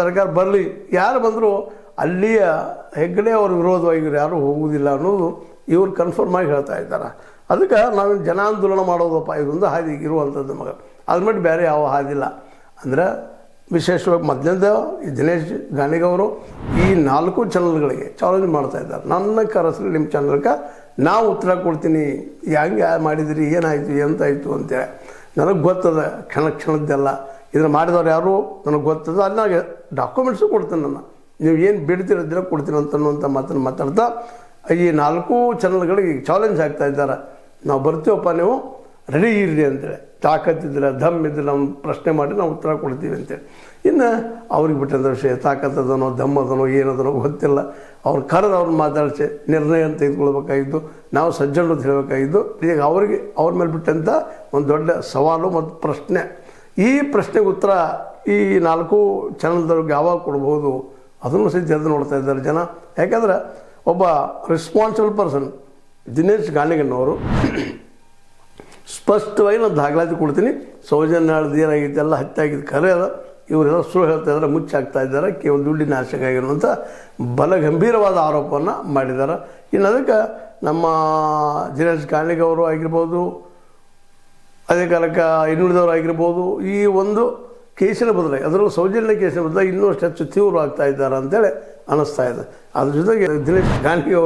ಸರ್ಕಾರ ಬರಲಿ, ಯಾರು ಬಂದರೂ ಅಲ್ಲಿಯ ಹೆಗ್ಗಡೆ ಅವ್ರ ವಿರೋಧವಾಗಿ ಇವ್ರು ಯಾರೂ ಹೋಗುವುದಿಲ್ಲ ಅನ್ನೋದು ಇವ್ರು ಕನ್ಫರ್ಮ್ ಆಗಿ ಹೇಳ್ತಾ ಇದ್ದಾರೆ. ಅದಕ್ಕೆ ನಾವೇನು ಜನಾಂದೋಲನ ಮಾಡೋದಪ್ಪ, ಇದೊಂದು ಹಾದಿ ಇರುವಂಥದ್ದು ನಮಗೆ, ಅದ್ರ ಮಟ್ಟು ಬೇರೆ ಯಾವ ಹಾದಿಲ್ಲ. ಅಂದರೆ ವಿಶೇಷವಾಗಿ ಮೊದಲಿಂದ ಈ ದಿನೇಶ್ ಗಾಣಿಗವರು ಈ 4 ಚಾನಲ್ಗಳಿಗೆ ಚಾಲೆಂಜ್ ಮಾಡ್ತಾ ಇದ್ದಾರೆ. ನನ್ನ ಕರೆಸಲಿ ನಿಮ್ಮ ಚಾನಲ್ಗೆ ನಾವು ಉತ್ತರ ಕೊಡ್ತೀನಿ, ಹೆಂಗೆ ಮಾಡಿದಿರಿ, ಏನಾಯಿತು ಎಂತಾಯಿತು ಅಂತೇಳಿ. ನನಗೆ ಗೊತ್ತದ ಕ್ಷಣದ್ದೆಲ್ಲ, ಇದನ್ನು ಮಾಡಿದವ್ರು ಯಾರು ನನಗೆ ಗೊತ್ತದ, ಅನ್ನಾಗೆ ಡಾಕ್ಯುಮೆಂಟ್ಸು ಕೊಡ್ತೀನಿ. ನೀವು ಏನು ಬಿಡ್ತಿರೋದಿಲ್ಲ ಕೊಡ್ತೀನಿ ಅನ್ನುವಂಥ ಮಾತನ್ನು ಮಾತಾಡ್ತಾ ಈ 4 ಚಾನಲ್ಗಳಿಗೆ ಚಾಲೆಂಜ್ ಆಗ್ತಾ ಇದ್ದಾರೆ. ನಾವು ಬರ್ತೀವಪ್ಪ, ನೀವು ರೆಡಿ ಇರ್ರಿ ಅಂತೇಳಿ, ತಾಕತ್ತಿದ್ರೆ ದಮ್ ಇದ್ರೆ ನಾವು ಪ್ರಶ್ನೆ ಮಾಡಿ ನಾವು ಉತ್ತರ ಕೊಡ್ತೀವಿ ಅಂತೇಳಿ. ಇನ್ನು ಅವ್ರಿಗೆ ಬಿಟ್ಟಂಥ ವಿಷಯ ತಾಕತ್ತದನೋ ದಮ್ ಅದನೋ ಏನದನೋ ಗೊತ್ತಿಲ್ಲ. ಅವ್ರು ಕರೆದು ಅವ್ರನ್ನ ಮಾತಾಡಿಸಿ ನಿರ್ಣಯ ಅಂತ ತೆಗೆದುಕೊಳ್ಬೇಕಾಗಿದ್ದು, ನಾವು ಸಜ್ಜರು ಅಂತ ಹೇಳಬೇಕಾಗಿದ್ದು. ಈಗ ಅವ್ರಿಗೆ ಅವ್ರ ಮೇಲೆ ಬಿಟ್ಟಂಥ ಒಂದು ದೊಡ್ಡ ಸವಾಲು ಮತ್ತು ಪ್ರಶ್ನೆ. ಈ ಪ್ರಶ್ನೆಗೆ ಉತ್ತರ ಈ 4 ಚಾನಲ್ದವ್ರಿಗೆ ಯಾವಾಗ ಕೊಡ್ಬೋದು ಅದನ್ನು ಸಹಿತ ಎದ್ದು ನೋಡ್ತಾ ಇದ್ದಾರೆ ಜನ. ಯಾಕಂದ್ರೆ ಒಬ್ಬ ರೆಸ್ಪಾನ್ಸಿಬಲ್ ಪರ್ಸನ್ ದಿನೇಶ್ ಗಾಣಿಗನವರು ಸ್ಪಷ್ಟವಾಗಿ ನಾನು ದಾಖಲಾತಿ ಕೊಡ್ತೀನಿ, ಸೌಜನ್ಯದ ಏನಾಗಿತ್ತು ಎಲ್ಲ ಹತ್ಯಾಗಿದ್ದು ಖರೆ ಅದ, ಇವರೆಲ್ಲ ಸುಳ್ಳು ಹೇಳ್ತಾ ಇದ್ದಾರೆ, ಮುಚ್ಚಾಗ್ತಾ ಇದ್ದಾರೆ, ಕೇವಲ ದುಡ್ಡಿನ ಆಶೆಗಾಗಿರುವಂಥ ಬಲ ಗಂಭೀರವಾದ ಆರೋಪವನ್ನು ಮಾಡಿದ್ದಾರೆ. ಇನ್ನು ಅದಕ್ಕೆ ನಮ್ಮ ದಿನೇಶ್ ಗಾಣಿಗವರು ಆಗಿರ್ಬೋದು, ಅದೇ ಕಾಲಕ್ಕೆ ಇನ್ನುಳಿದವರು ಆಗಿರ್ಬೋದು, ಈ ಒಂದು ಕೇಸಿನ ಬದಲಾಗಿ ಅದರಲ್ಲೂ ಸೌಜನ್ಯ ಕೇಸಿನ ಬದಲಾಗಿ ಇನ್ನೂ ಅಷ್ಟು ಹೆಚ್ಚು ತೀವ್ರವಾಗ್ತಾ ಇದ್ದಾರೆ ಅಂತೇಳಿ ಅನ್ನಿಸ್ತಾ ಇದೆ. ಅದ್ರ ಜೊತೆಗೆ ದಿನೇಶ್ ಗಾಣಿಗವರು